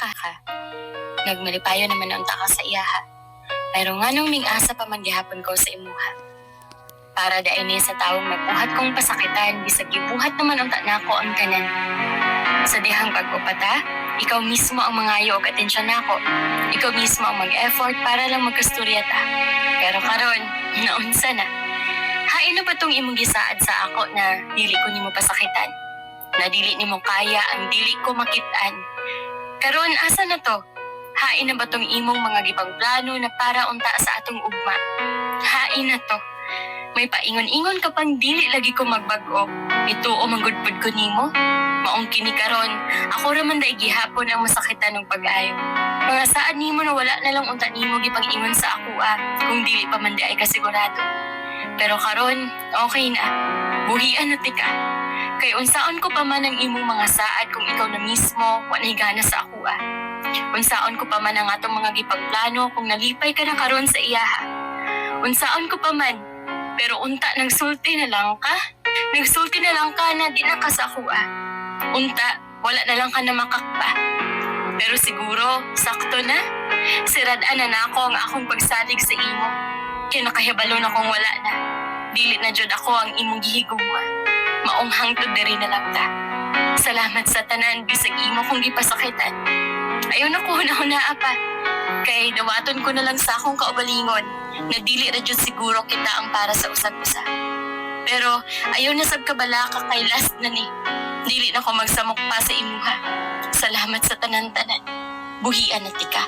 ka. Nagmalipayo naman unta ka sa iyaha. Pero nga nung ming asa pa man gihapon ko sa imuha. Para daay ni sa tawong magbuhat kong pasakitan, bisag gibuhat naman unta nako ang tanan. Sa dihang pag-upata, ikaw mismo ang mangayo og atensyon nako. Ikaw mismo ang mag-effort para lang magkasturya ta. Pero karon, naunsa na. Hain na ba tong imong gisaad sa ako na dili ko nimo pasakitan? Na dili nimo kaya ang dili ko makitaan. Karon asa na to? Hain na ba tong imong mga gibang plano na para unta sa atong ugma? Hain na to. May paingon-ingon ka pang dili lagi ko magbag-o. Ituo manggudpud ko nimo. Maong kini karon, ako ra man day gihapon ang masakitan ng pag-ayo. Mga saad nimo na wala na lang unta nimo gipang-ingon sa ako kung dili pa man di ay kasigurado. Pero karon, okay na. Buhian na tika. Kay unsaon ko pa man ang imong mga saad kung ikaw na mismo wanay gana sa ako Unsaon ko pa man ang atong mga gipagplano kung nalipay ka na karon sa iyaha. Unsaon ko pa man, pero unta nagsulti na lang ka. Nagsulti na lang ka na di na ka sa ako Unta, wala na lang ka na makakpa. Pero siguro, sakto na. Siradaan na nako ang akong pagsalig sa imo. Kaya nakahibalo na kong wala na. Dili na jud ako ang imong gihigugma. Maong hangtod diri na lang ta. Salamat sa tanan bisag imo kong gipasakitan. Ayaw na ko hunahunaa pa. Kay dawaton ko na lang sa akong kaugalingon na dili ra jud siguro kita ang para sa usag-usa. Pero ayaw na sab kabala ka kay last na ni. Dili na ko magsamok pa sa imuha. Salamat sa tanan-tanan. Buhian na tika.